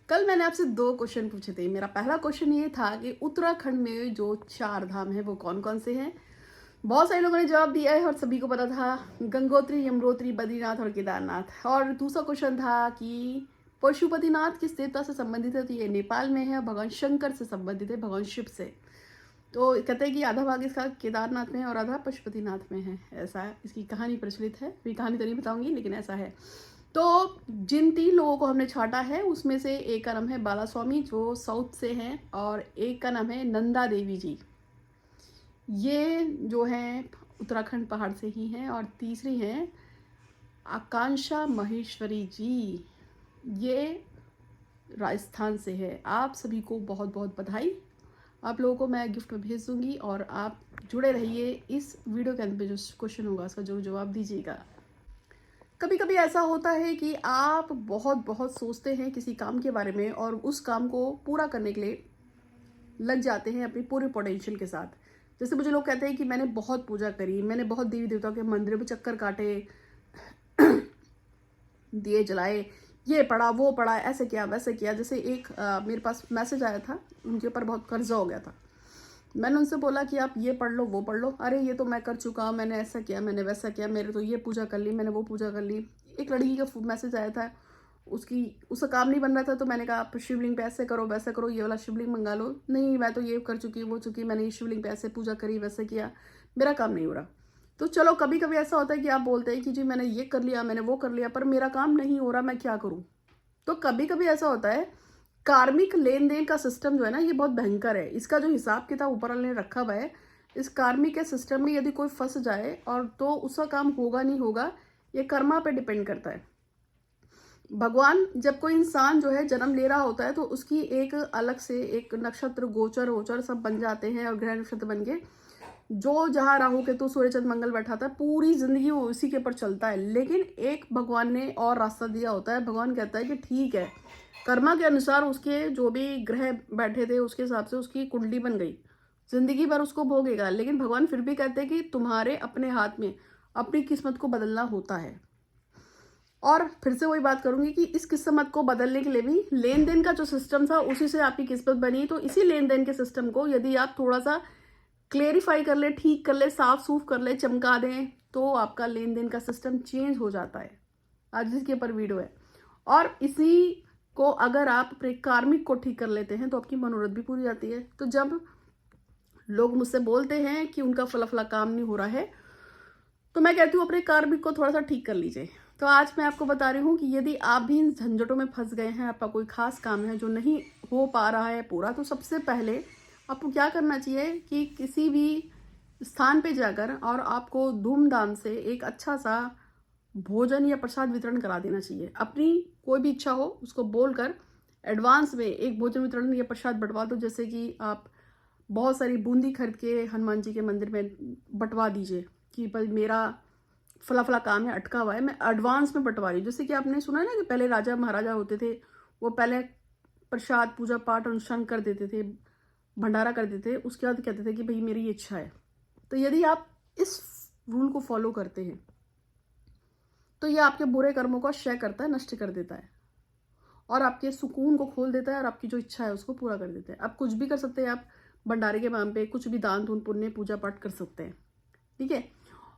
कल मैंने आपसे 2 क्वेश्चन पूछे थे। मेरा पहला क्वेश्चन ये था कि उत्तराखंड में जो 4 धाम हैं वो कौन-कौन से हैं? बहुत सारे लोगों ने जवाब दिया है और सभी को पता था गंगोत्री, यमुनोत्री, बद्रीनाथ और केदारनाथ। और दूसरा क्वेश्चन था कि पशुपतिनाथ किस देवता से संबंधित है? तो ये नेपाल में है, भगवान शंकर से संबंधित है, भगवान शिव से। तो कहते हैं कि आधा भाग इसका केदारनाथ में है और आधा पशुपतिनाथ में है। ऐसा इसकी कहानी प्रचलित है। मैं कहानी तो नहीं बताऊंगी लेकिन ऐसा है। तो जिन 3 लोगों को हमने छांटा है उसमें से एक का नाम है बालास्वामी जो साउथ से हैं और एक का नाम है नंदा देवी जी। ये जो हैं उत्तराखंड पहाड़ से ही हैं और तीसरी हैं आकांक्षा महेश्वरी जी। ये राजस्थान से है। आप सभी को बहुत बहुत बधाई। आप लोगों को मैं गिफ्ट में भेज दूंगी और आप जुड़े रहिए। इस वीडियो के अंत में जो क्वेश्चन होगा उसका जरूर जवाब दीजिएगा। कभी कभी ऐसा होता है कि आप बहुत बहुत सोचते हैं किसी काम के बारे में और उस काम को पूरा करने के लिए लग जाते हैं अपनी पूरे पोटेंशियल के साथ। जैसे मुझे लोग कहते हैं कि मैंने बहुत पूजा करी, मैंने बहुत देवी देवताओं के मंदिरों में चक्कर काटे, दिए जलाए, ये पढ़ा वो पढ़ा, ऐसे किया वैसे किया। जैसे एक मेरे पास मैसेज आया था, उनके ऊपर बहुत कर्जा हो गया था। मैंने उनसे बोला कि आप ये पढ़ लो वो पढ़ लो। अरे ये तो मैं कर चुका हूँ, मैंने ऐसा किया मैंने वैसा किया, मेरे तो ये पूजा कर ली, मैंने वो पूजा कर ली। एक लड़की का मैसेज आया था, उसका काम नहीं बन रहा था तो मैंने कहा आप शिवलिंग पे ऐसे करो वैसे करो, ये वाला शिवलिंग मंगा लो। नहीं मैं तो ये कर चुकी वो चुकी, मैंने ये शिवलिंग पे ऐसे पूजा करी वैसे किया, मेरा काम नहीं हो रहा। तो चलो कभी कभी ऐसा होता है कि आप बोलते हैं कि जी मैंने ये कर लिया मैंने वो कर लिया पर मेरा काम नहीं हो रहा, मैं क्या करूँ। तो कभी कभी ऐसा होता है, कार्मिक लेन देन का सिस्टम जो है ना ये बहुत भयंकर है। इसका जो हिसाब किताब ऊपर वाले ने रखा हुआ है, इस कार्मिक के सिस्टम में यदि कोई फंस जाए और तो उसका काम होगा नहीं होगा, ये कर्मा पे डिपेंड करता है। भगवान जब कोई इंसान जो है जन्म ले रहा होता है तो उसकी एक अलग से एक नक्षत्र गोचर वोचर सब बन जाते हैं और ग्रह नक्षत्र बन के जो जहाँ राहु केतु सूर्य चंद्र मंगल बैठा था पूरी जिंदगी वो उसी के ऊपर चलता है। लेकिन एक भगवान ने और रास्ता दिया होता है। भगवान कहता है कि ठीक है, कर्मा के अनुसार उसके जो भी ग्रह बैठे थे उसके हिसाब से उसकी कुंडली बन गई, जिंदगी भर उसको भोगेगा। लेकिन भगवान फिर भी कहते हैं कि तुम्हारे अपने हाथ में अपनी किस्मत को बदलना होता है। और फिर से वही बात करूंगी कि इस किस्मत को बदलने के लिए भी लेन देन का जो सिस्टम था उसी से आपकी किस्मत बनी। तो इसी लेन देन के सिस्टम को यदि आप थोड़ा सा क्लेरिफाई कर ले, ठीक कर ले, साफ सूफ कर ले, चमका दें तो आपका लेन देन का सिस्टम चेंज हो जाता है। आज इसके ऊपर वीडियो है। और इसी को अगर आप अपने कार्मिक को ठीक कर लेते हैं तो आपकी मनोरथ भी पूरी जाती है। तो जब लोग मुझसे बोलते हैं कि उनका फला काम नहीं हो रहा है तो मैं कहती हूँ अपने कार्मिक को थोड़ा सा ठीक कर लीजिए। तो आज मैं आपको बता रही हूँ कि यदि आप भी इन झंझटों में फंस गए हैं, आपका कोई खास काम है जो नहीं हो पा रहा है पूरा, तो सबसे पहले आपको क्या करना चाहिए कि किसी भी स्थान पे जाकर और आपको धूमधाम से एक अच्छा सा भोजन या प्रसाद वितरण करा देना चाहिए। अपनी कोई भी इच्छा हो उसको बोलकर एडवांस में एक भोजन वितरण या प्रसाद बंटवा दो। जैसे कि आप बहुत सारी बूंदी खरीद के हनुमान जी के मंदिर में बंटवा दीजिए कि भाई मेरा फला काम है अटका हुआ है, मैं एडवांस में बंटवा रही हूँ। जैसे कि आपने सुना है ना कि पहले राजा महाराजा होते थे, वो पहले प्रसाद पूजा पाठ अनुष्ठान कर देते थे, भंडारा कर देते थे, उसके बाद कहते थे कि भाई मेरी इच्छा है। तो यदि आप इस रूल को फॉलो करते हैं तो ये आपके बुरे कर्मों को क्षय करता है, नष्ट कर देता है और आपके सुकून को खोल देता है और आपकी जो इच्छा है उसको पूरा कर देता है। आप कुछ भी कर सकते हैं, आप भंडारे के नाम पे कुछ भी दान धून पुण्य पूजा पाठ कर सकते हैं, ठीक है।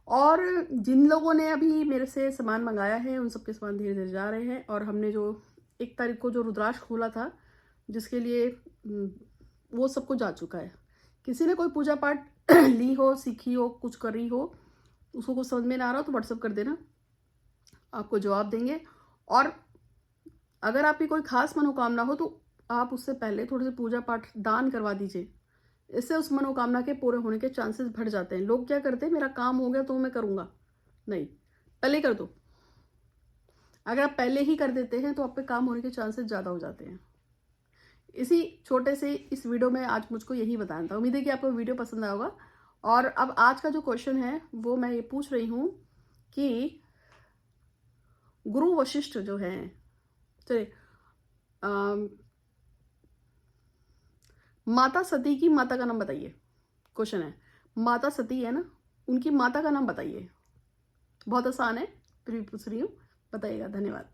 और जिन लोगों ने अभी मेरे से सामान मंगाया है उन सबके सामान धीरे धीरे जा रहे हैं। और हमने जो 1 तारीख को जो रुद्राक्ष खोला था जिसके लिए वो सबको जा चुका है। किसी ने कोई पूजा पाठ ली हो, सीखी हो, कुछ करी हो, उसको कुछ समझ में ना आ रहा हो तो व्हाट्सअप कर देना, आपको जवाब देंगे। और अगर आपकी कोई खास मनोकामना हो तो आप उससे पहले थोड़े से पूजा पाठ दान करवा दीजिए। इससे उस मनोकामना के पूरे होने के चांसेस बढ़ जाते हैं। लोग क्या करते हैं, मेरा काम हो गया तो मैं करूंगा, नहीं, पहले ही कर दो। अगर आप पहले ही कर देते हैं तो आप पे काम होने के चांसेस ज़्यादा हो जाते हैं। इसी छोटे से इस वीडियो में आज मुझको यही बताना था। उम्मीद है कि आपको वीडियो पसंद आया होगा। और अब आज का जो क्वेश्चन है वो मैं ये पूछ रही हूँ कि गुरु वशिष्ठ जो है, चलिए माता सती की माता का नाम बताइए। क्वेश्चन है, माता सती है ना, उनकी माता का नाम बताइए। बहुत आसान है, फिर भी पूछ रही हूँ, बताइएगा। धन्यवाद।